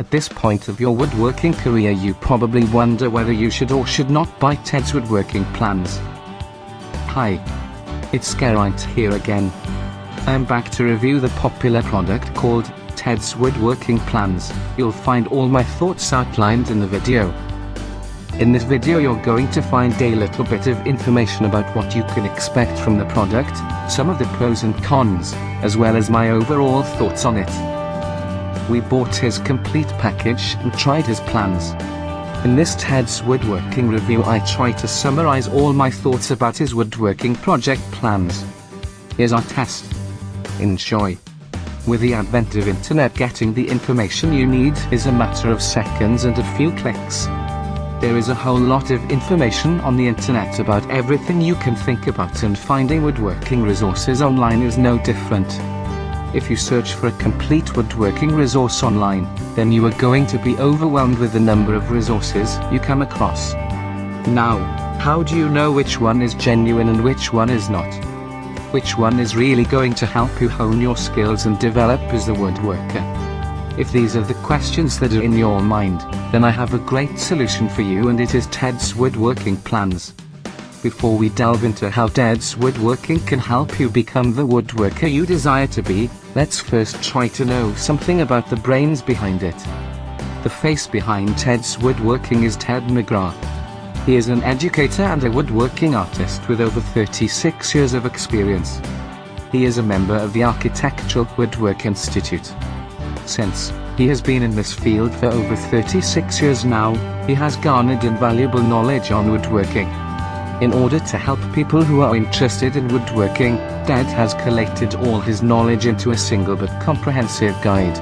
At this point of your woodworking career, you probably wonder whether you should or should not buy Ted's woodworking plans. Hi, it's Geraint here again. I'm back to review the popular product called Ted's Woodworking Plans. You'll find all my thoughts outlined in the video. In this video you're going to find a little bit of information about what you can expect from the product, some of the pros and cons, as well as my overall thoughts on it. We bought his complete package and tried his plans. In this Ted's Woodworking review I try to summarize all my thoughts about his woodworking project plans. Here's our test. Enjoy. With the advent of internet, getting the information you need is a matter of seconds and a few clicks. There is a whole lot of information on the internet about everything you can think about, and finding woodworking resources online is no different. If you search for a complete woodworking resource online, then you are going to be overwhelmed with the number of resources you come across. Now, how do you know which one is genuine and which one is not? Which one is really going to help you hone your skills and develop as a woodworker? If these are the questions that are in your mind, then I have a great solution for you, and it is Ted's Woodworking Plans. Before we delve into how Ted's Woodworking can help you become the woodworker you desire to be, let's first try to know something about the brains behind it. The face behind Ted's Woodworking is Ted McGrath. He is an educator and a woodworking artist with over 36 years of experience. He is a member of the Architectural Woodwork Institute. Since he has been in this field for over 36 years now, he has garnered invaluable knowledge on woodworking. In order to help people who are interested in woodworking, Ted has collated all his knowledge into a single but comprehensive guide.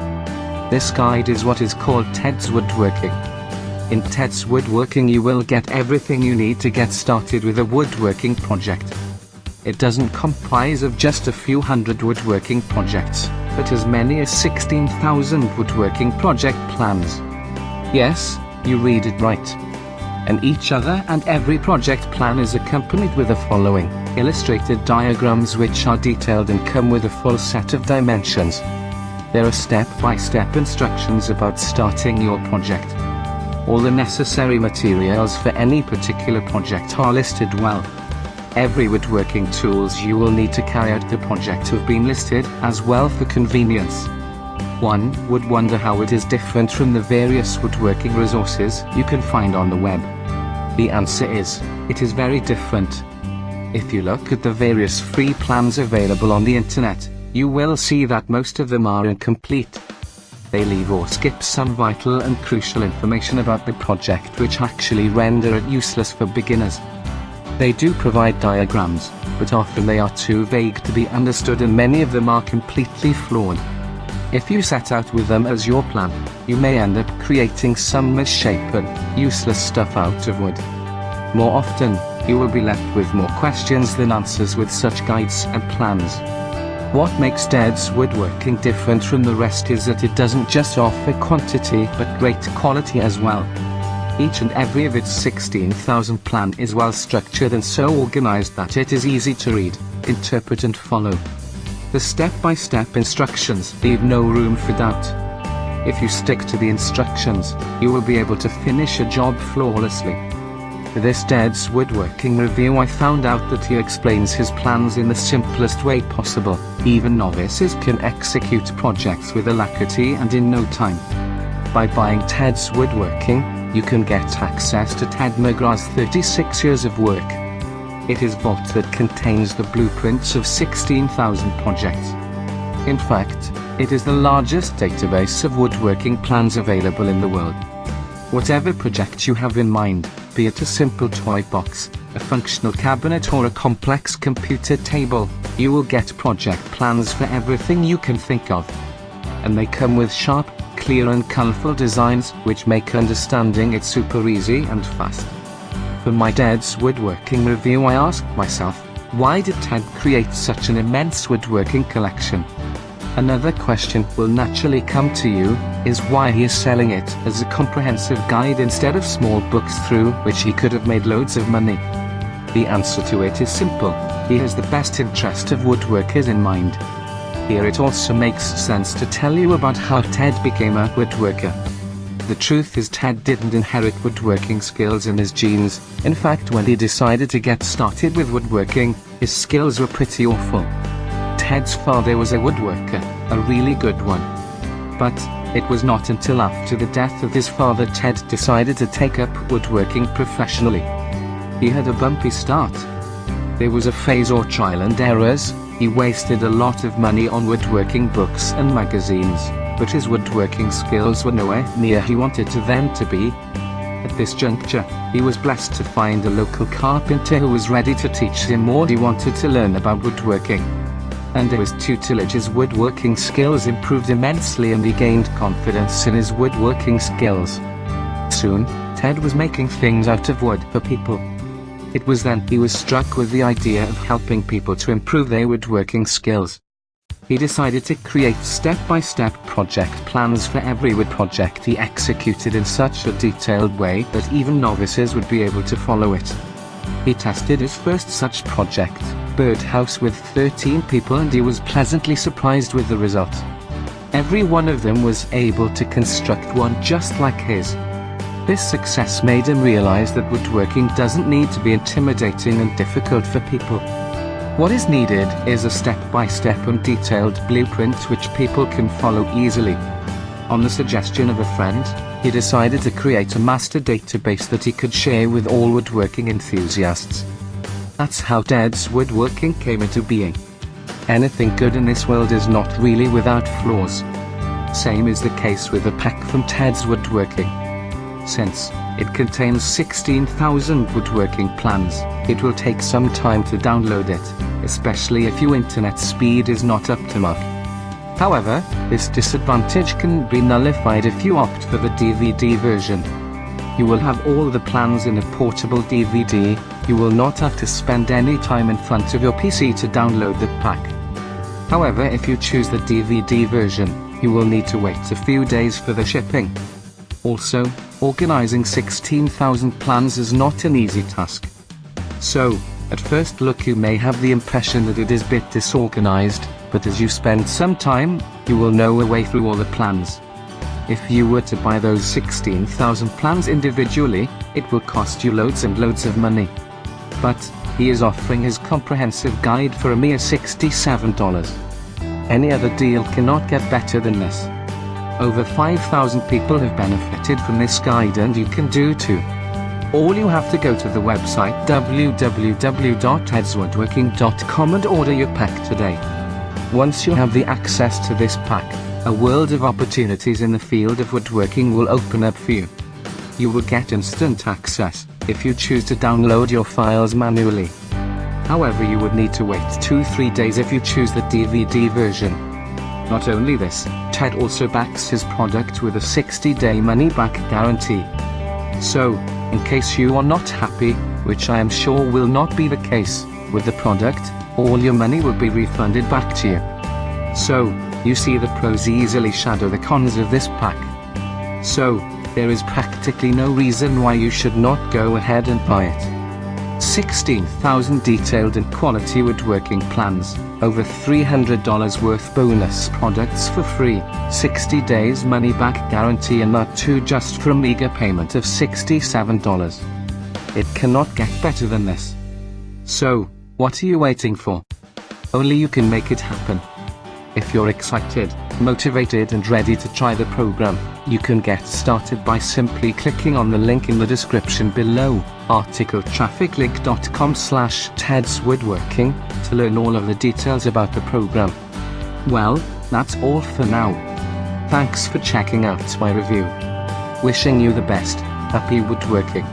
This guide is what is called Ted's Woodworking. In Ted's Woodworking you will get everything you need to get started with a woodworking project. It doesn't comprise of just a few hundred woodworking projects, but as many as 16,000 woodworking project plans. Yes, you read it right. And each other and every project plan is accompanied with the following illustrated diagrams, which are detailed and come with a full set of dimensions. There are step-by-step instructions about starting your project. All the necessary materials for any particular project are listed well. Every woodworking tools you will need to carry out the project have been listed as well for convenience. One would wonder how it is different from the various woodworking resources you can find on the web. The answer is, it is very different. If you look at the various free plans available on the internet, you will see that most of them are incomplete. They leave or skip some vital and crucial information about the project, which actually render it useless for beginners. They do provide diagrams, but often they are too vague to be understood, and many of them are completely flawed. If you set out with them as your plan, you may end up creating some misshapen, useless stuff out of wood. More often, you will be left with more questions than answers with such guides and plans. What makes Ted's Woodworking different from the rest is that it doesn't just offer quantity but great quality as well. Each and every of its 16,000 plan is well structured and so organized that it is easy to read, interpret and follow. The step-by-step instructions leave no room for doubt. If you stick to the instructions, you will be able to finish a job flawlessly. For this Ted's Woodworking review I found out that he explains his plans in the simplest way possible. Even novices can execute projects with alacrity and in no time. By buying Ted's Woodworking, you can get access to Ted McGrath's 36 years of work. It is a vault that contains the blueprints of 16,000 projects. In fact, it is the largest database of woodworking plans available in the world. Whatever project you have in mind, be it a simple toy box, a functional cabinet or a complex computer table, you will get project plans for everything you can think of. And they come with sharp, clear and colorful designs, which make understanding it super easy and fast. For my Ted's Woodworking review I asked myself, why did Ted create such an immense woodworking collection? Another question will naturally come to you, is why he is selling it as a comprehensive guide instead of small books through which he could have made loads of money. The answer to it is simple, he has the best interest of woodworkers in mind. Here it also makes sense to tell you about how Ted became a woodworker. The truth is Ted didn't inherit woodworking skills in his genes. In fact, when he decided to get started with woodworking, his skills were pretty awful. Ted's father was a woodworker, a really good one. But it was not until after the death of his father Ted decided to take up woodworking professionally. He had a bumpy start. There was a phase or trial and errors. He wasted a lot of money on woodworking books and magazines, but his woodworking skills were nowhere near he wanted them to be. At this juncture, he was blessed to find a local carpenter who was ready to teach him more he wanted to learn about woodworking. Under his tutelage, his woodworking skills improved immensely and he gained confidence in his woodworking skills. Soon, Ted was making things out of wood for people. It was then he was struck with the idea of helping people to improve their woodworking skills. He decided to create step-by-step project plans for every wood project he executed in such a detailed way that even novices would be able to follow it. He tested his first such project, Birdhouse, with 13 people, and he was pleasantly surprised with the result. Every one of them was able to construct one just like his. This success made him realize that woodworking doesn't need to be intimidating and difficult for people. What is needed is a step-by-step and detailed blueprint which people can follow easily. On the suggestion of a friend, he decided to create a master database that he could share with all woodworking enthusiasts. That's how Ted's woodworking came into being. Anything good in this world is not really without flaws. Same is the case with the pack from Ted's Woodworking. Since it contains 16,000 woodworking plans, it will take some time to download it, especially if your internet speed is not up to mark. However, this disadvantage can be nullified if you opt for the DVD version. You will have all the plans in a portable DVD. You will not have to spend any time in front of your PC to download the pack. However, if you choose the DVD version, you will need to wait a few days for the shipping. Also, organizing 16,000 plans is not an easy task. So, at first look you may have the impression that it is a bit disorganized, but as you spend some time, you will know a way through all the plans. If you were to buy those 16,000 plans individually, it will cost you loads and loads of money. But he is offering his comprehensive guide for a mere $67. Any other deal cannot get better than this. Over 5,000 people have benefited from this guide, and you can do too. All you have to go to the website www.tedswoodworking.com and order your pack today. Once you have the access to this pack, a world of opportunities in the field of woodworking will open up for you. You will get instant access if you choose to download your files manually. However, you would need to wait 2-3 days if you choose the DVD version. Not only this, Ted also backs his product with a 60-day money-back guarantee. So, in case you are not happy, which I am sure will not be the case, with the product, all your money will be refunded back to you. So, you see, the pros easily shadow the cons of this pack. So, there is practically no reason why you should not go ahead and buy it. 16,000 detailed and quality woodworking plans, over $300 worth bonus products for free, 60 days money back guarantee, and that too just for a meager payment of $67. It cannot get better than this. So, what are you waiting for? Only you can make it happen. If you're excited, motivated and ready to try the program, you can get started by simply clicking on the link in the description below, articletrafficlink.com/tedswoodworking, to learn all of the details about the program. Well, that's all for now. Thanks for checking out my review. Wishing you the best. Happy woodworking.